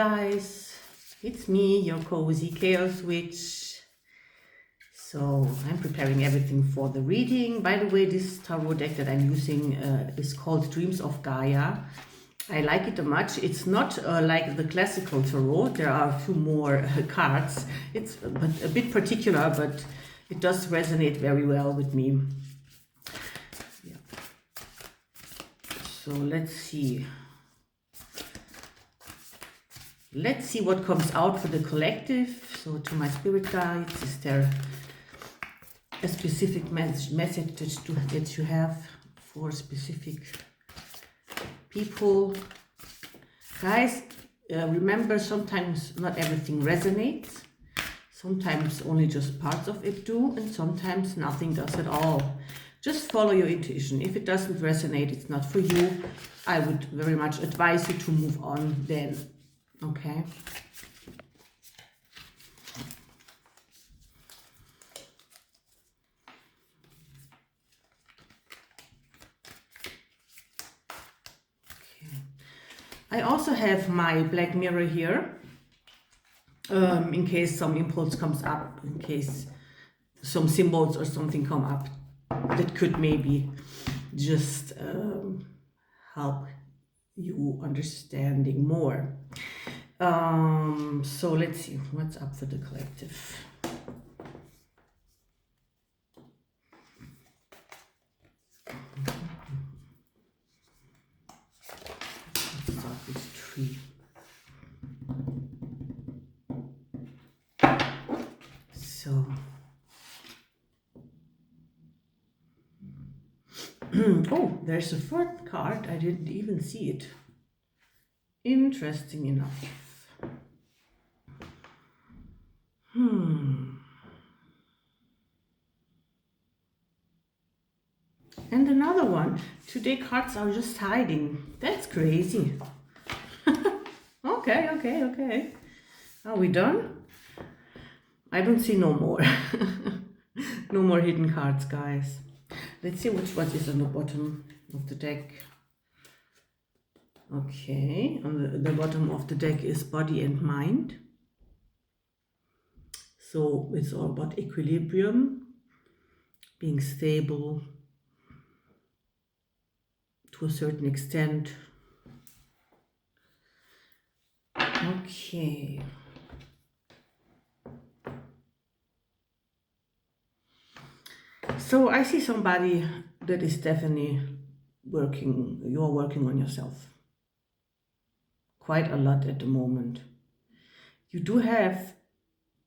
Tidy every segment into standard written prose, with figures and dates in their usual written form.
guys, it's me, your cozy chaos witch. So I'm preparing everything for the reading. By the way, this tarot deck that I'm using is called Dreams of Gaia. I like it much. It's not like the classical tarot. There are a few more cards. It's a bit particular, but it does resonate very well with me. Yeah. So let's see. Let's see what comes out for the collective. So to my spirit guides, is there a specific message that you have for specific people? Guys, remember, sometimes not everything resonates. Sometimes only just parts of it do, and sometimes nothing does at all. Just follow your intuition. If it doesn't resonate, it's not for you. I would very much advise you to move on then. Okay. I also have my black mirror here, in case some impulse comes up, in case some symbols or something come up that could maybe just help you understanding more. So let's see what's up for the collective. Let's start with 3. So oh, there's a 4th card. I didn't even see it. Interesting enough. And another one. Today cards are just hiding. That's crazy. Okay. Are we done? I don't see no more. No more hidden cards, guys. Let's see which one is on the bottom of the deck. Okay, on the bottom of the deck is body and mind. So it's all about equilibrium, being stable to a certain extent. Okay. So I see somebody that is definitely working, you're working on yourself quite a lot at the moment. You do have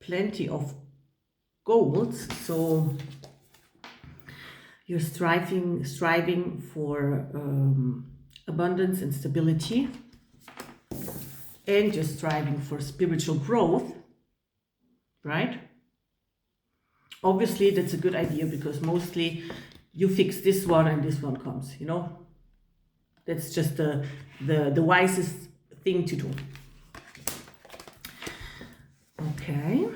plenty of goals, so you're striving for abundance and stability, and you're striving for spiritual growth, right? Obviously, that's a good idea, because mostly you fix this one and this one comes, you know? That's just the wisest thing to do. Okay.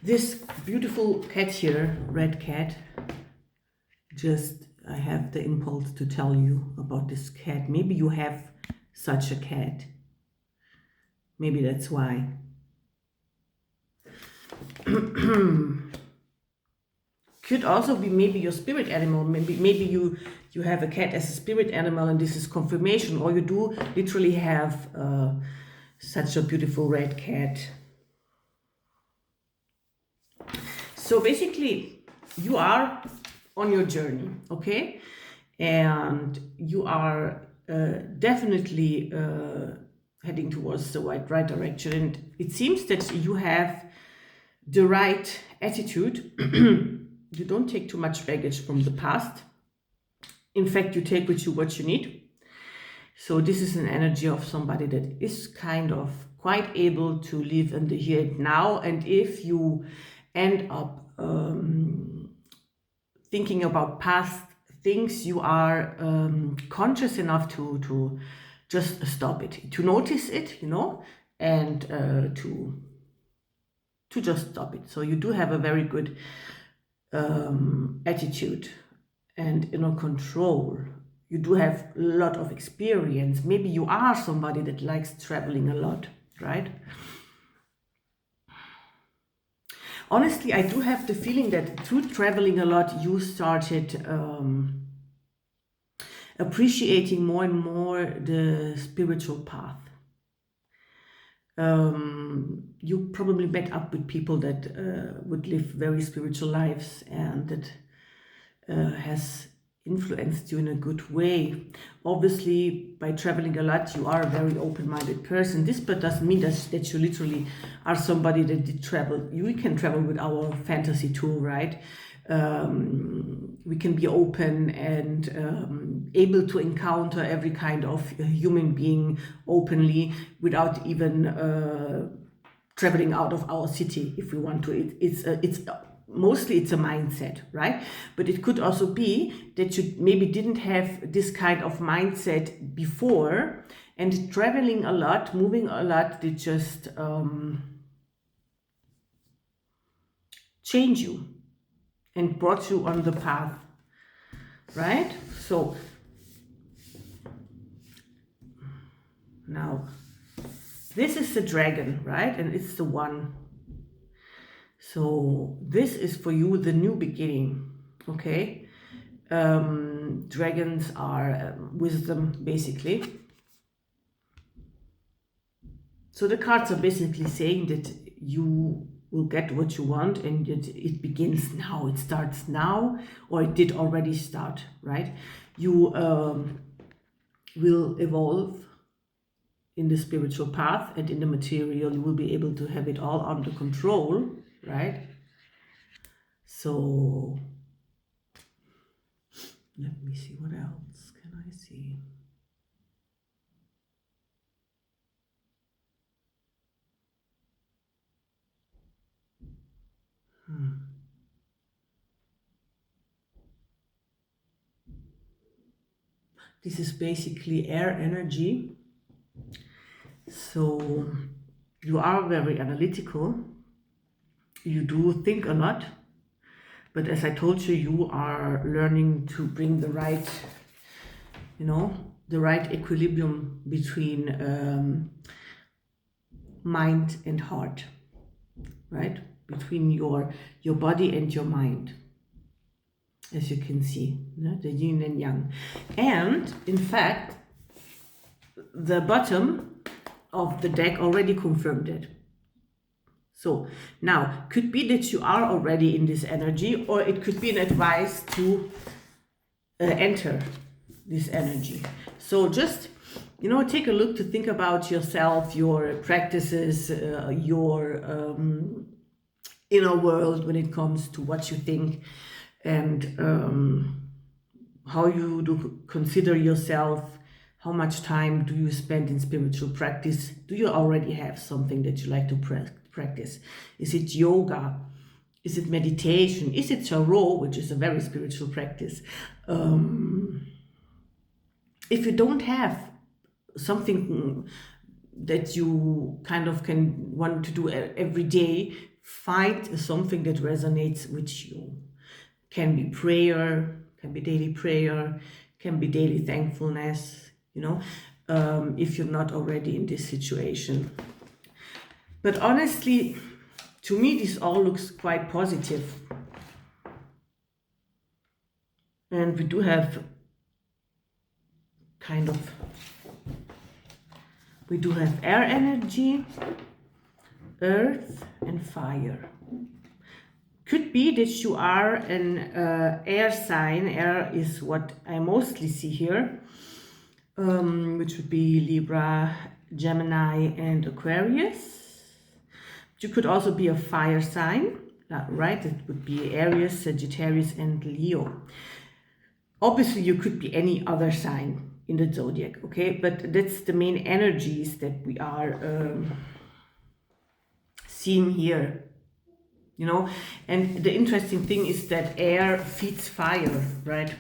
This beautiful cat here, red cat, I have the impulse to tell you about this cat. Maybe you have such a cat. Maybe that's why. Could also be maybe your spirit animal. Maybe you have a cat as a spirit animal, and this is confirmation, or you do literally have such a beautiful red cat. So basically, you are on your journey, okay? And you are definitely heading towards the right direction. And it seems that you have the right attitude. You don't take too much baggage from the past. In fact, you take with you what you need. So this is an energy of somebody that is kind of quite able to live in the here and now. And if you end up thinking about past things, you are conscious enough to just stop it, to notice it, you know, and to just stop it. So you do have a very good attitude and inner control. You do have a lot of experience. Maybe you are somebody that likes traveling a lot, right? Honestly, I do have the feeling that through traveling a lot, you started appreciating more and more the spiritual path. You probably met up with people that would live very spiritual lives, and that has influenced you in a good way. Obviously, by traveling a lot, you are a very open-minded person. This but doesn't mean that you literally are somebody that did travel. We can travel with our fantasy too, right? We can be open and able to encounter every kind of human being openly without even traveling out of our city if we want to. It's mostly it's a mindset, right? But it could also be that you maybe didn't have this kind of mindset before, and traveling a lot, moving a lot, did just change you and brought you on the path, right? So now this is the dragon, right? And it's the one. So this is for you the new beginning, okay? Dragons are wisdom, basically. So the cards are basically saying that you will get what you want, and it begins now, it starts now, or it did already start, right? You will evolve in the spiritual path, and in the material you will be able to have it all under control, right? So let me see, what else can I see? This is basically air energy. So you are very analytical. You do think a lot. But as I told you, you are learning to bring the right, the right equilibrium between mind and heart, right? Between your body and your mind, as you can see, the yin and yang. And in fact, the bottom of the deck already confirmed it. So now, could be that you are already in this energy, or it could be an advice to enter this energy. So just, take a look to think about yourself, your practices, your inner world when it comes to what you think, and how you do consider yourself. How much time do you spend in spiritual practice? Do you already have something that you like to practice? Is it yoga? Is it meditation? Is it tarot, which is a very spiritual practice? If you don't have something that you kind of can want to do every day, find something that resonates with you. Can be prayer, can be daily prayer, can be daily thankfulness, if you're not already in this situation. But honestly, to me, this all looks quite positive. And we do have air energy, earth, and fire. Could be that you are an air sign. Air is what I mostly see here, which would be Libra, Gemini, and Aquarius. You could also be a fire sign, right? It would be Aries, Sagittarius, and Leo. Obviously, you could be any other sign in the zodiac, okay? But that's the main energies that we are seeing here, And the interesting thing is that air feeds fire, right?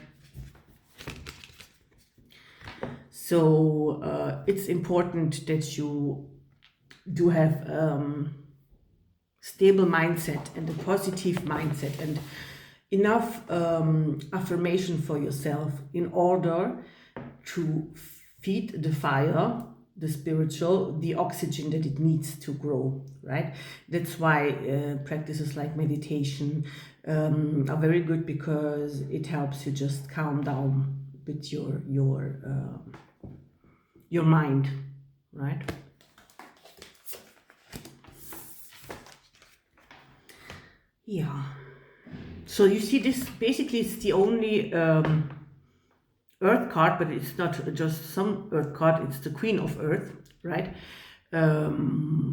So it's important that you do have stable mindset and a positive mindset, and enough affirmation for yourself in order to feed the fire, the spiritual, the oxygen that it needs to grow, right? That's why practices like meditation are very good, because it helps you just calm down with your mind, right? Yeah. So you see, this basically is the only Earth card, but it's not just some Earth card, it's the Queen of Earth, right?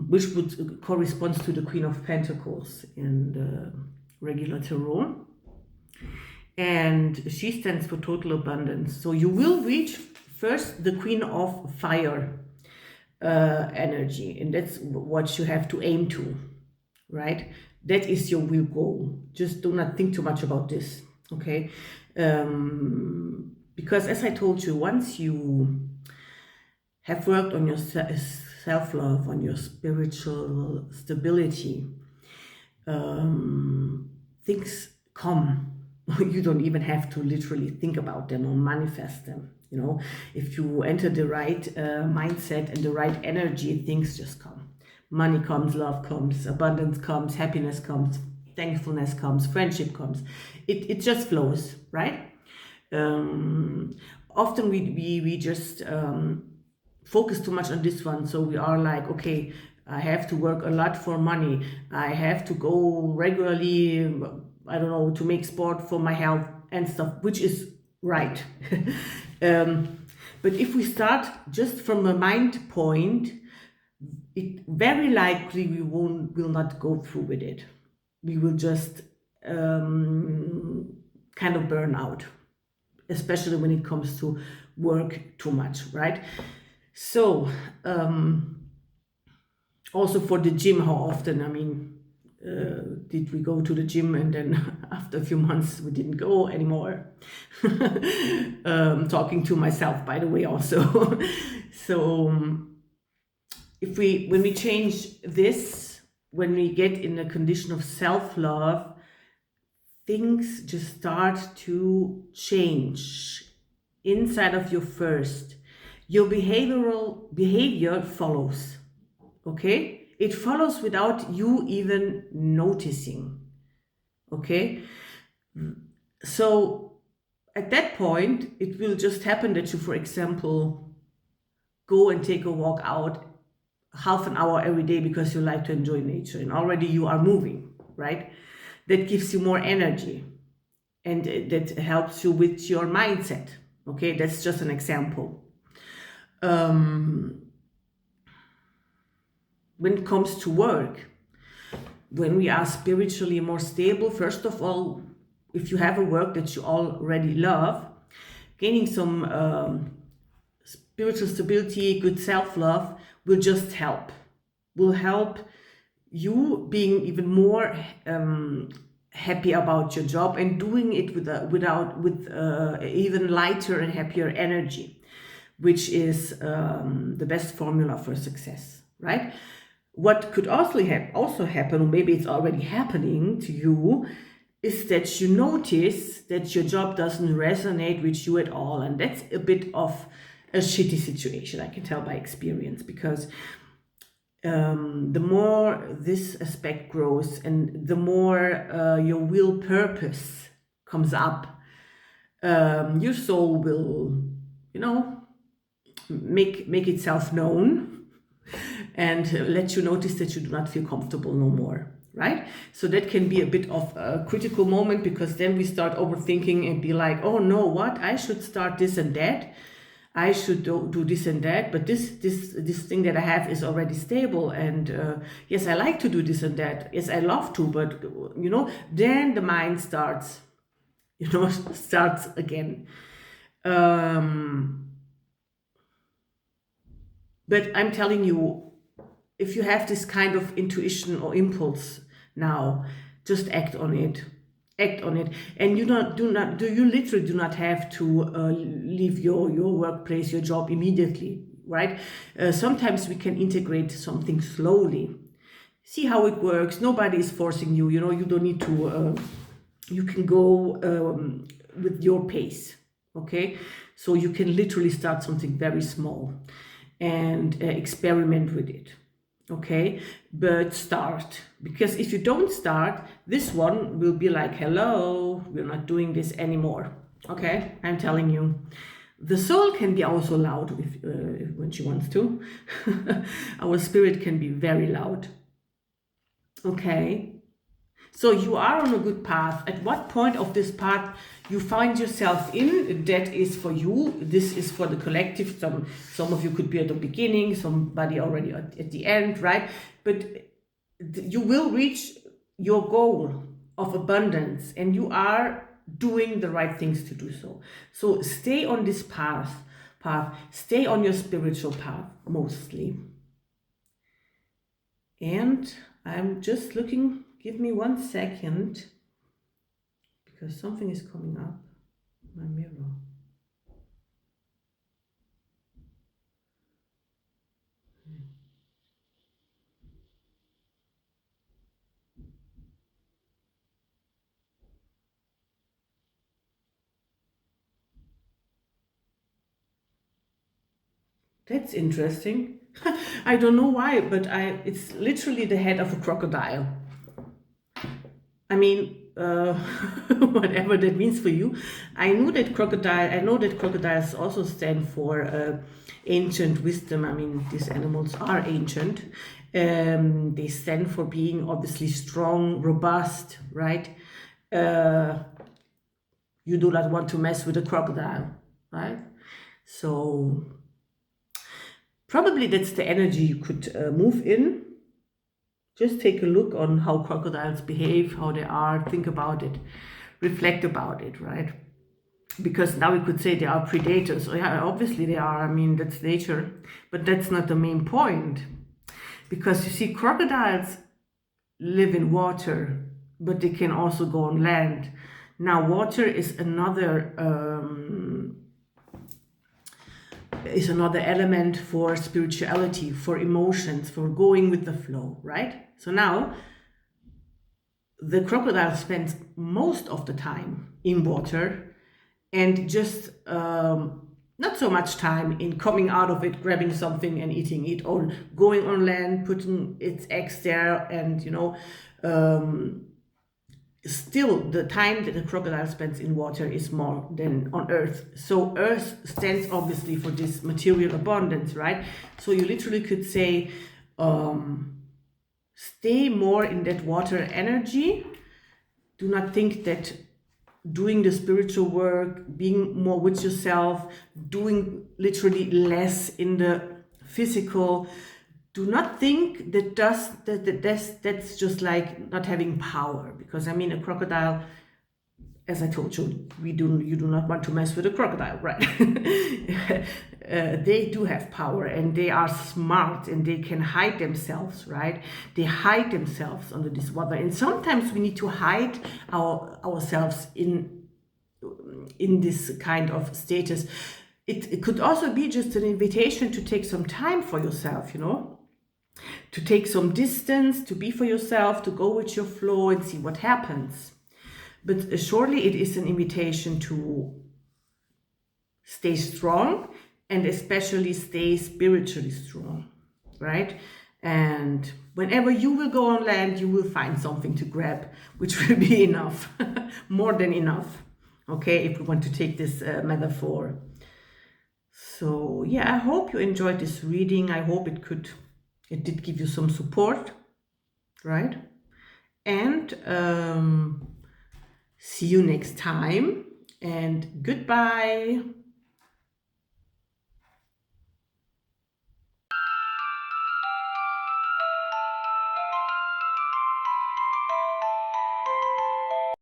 Which would corresponds to the Queen of Pentacles in the regular tarot. And she stands for total abundance. So you will reach first the Queen of Fire energy, and that's what you have to aim to, right? That is your will goal. Just do not think too much about this, okay? Because as I told you, once you have worked on your self-love, on your spiritual stability, things come. You don't even have to literally think about them or manifest them. You know, if you enter the right mindset and the right energy, things just come. Money comes, love comes, abundance comes, happiness comes, thankfulness comes, friendship comes. It just flows, right? Often we just focus too much on this one. So we are like, okay, I have to work a lot for money. I have to go regularly, I don't know, to make sport for my health and stuff, which is right. But if we start just from a mind point, it very likely we will not go through with it. We will just kind of burn out, especially when it comes to work too much, right? So also for the gym, how often, I mean, did we go to the gym and then after a few months we didn't go anymore? Talking to myself, by the way, also. So when we change this, when we get in a condition of self-love, things just start to change inside of you first. Your behavior follows, okay? It follows without you even noticing, okay? So at that point, it will just happen that you, for example, go and take a walk out half an hour every day because you like to enjoy nature, and already you are moving, right? That gives you more energy, and that helps you with your mindset, okay? That's just an example. When it comes to work, when we are spiritually more stable, first of all, if you have a work that you already love, gaining some spiritual stability, good self-love will just help. Will help you being even more happy about your job and doing it with even lighter and happier energy, which is the best formula for success, right? What could also happen, or maybe it's already happening to you, is that you notice that your job doesn't resonate with you at all. And that's a bit of a shitty situation, I can tell by experience, because the more this aspect grows and the more your will purpose comes up, your soul will, make itself known and let you notice that you do not feel comfortable no more, right? So that can be a bit of a critical moment, because then we start overthinking and be like, oh no, what? I should start this and that. I should do this and that, but this thing that I have is already stable, and yes, I like to do this and that. Yes, I love to, but then the mind starts, starts again. But I'm telling you, if you have this kind of intuition or impulse now, just act on it. Act on it. And you literally do not have to leave your workplace, your job immediately, right? Sometimes we can integrate something slowly. See how it works. Nobody is forcing you. You don't need to you can go with your pace, okay? So you can literally start something very small and experiment with it, okay? But start, because if you don't start, this one will be like, hello, we're not doing this anymore, okay? I'm telling you. The soul can be also loud when she wants to. Our spirit can be very loud, okay? So you are on a good path. At what point of this path you find yourself in, that is for you. This is for the collective. Some of you could be at the beginning, somebody already at the end, right? But you will reach your goal of abundance, and you are doing the right things to do so. So stay on this path. Stay on your spiritual path, mostly. And I'm just looking, give me 1 second, because something is coming up, my mirror. That's interesting. I don't know why, but it's literally the head of a crocodile. I mean, whatever that means for you. I know that crocodiles also stand for ancient wisdom. I mean, these animals are ancient. They stand for being obviously strong, robust, right? You do not want to mess with a crocodile, right? So probably that's the energy you could move in. Just take a look on how crocodiles behave, how they are, think about it, reflect about it, right? Because now we could say they are predators. Oh, yeah, obviously they are. I mean, that's nature. But that's not the main point. Because you see, crocodiles live in water, but they can also go on land. Now, water is another element for spirituality, for emotions, for going with the flow, right? So now the crocodile spends most of the time in water and just not so much time in coming out of it, grabbing something and eating it, or going on land, putting its eggs there, and still the time that the crocodile spends in water is more than on earth. So earth stands obviously for this material abundance, right? So you literally could say stay more in that water energy. Do not think that doing the spiritual work, being more with yourself, doing literally less in the physical, do not think that's just like not having power. Because I mean, a crocodile, as I told you, you do not want to mess with a crocodile, right? They do have power, and they are smart, and they can hide themselves, right? They hide themselves under this water, and sometimes we need to hide ourselves in this kind of status. It could also be just an invitation to take some time for yourself, to take some distance, to be for yourself, to go with your flow and see what happens. But surely it is an invitation to stay strong, and especially stay spiritually strong, right? And whenever you will go on land, you will find something to grab, which will be enough, more than enough, okay, if we want to take this metaphor. So yeah, I hope you enjoyed this reading. I hope it did give you some support, right? And see you next time, and goodbye.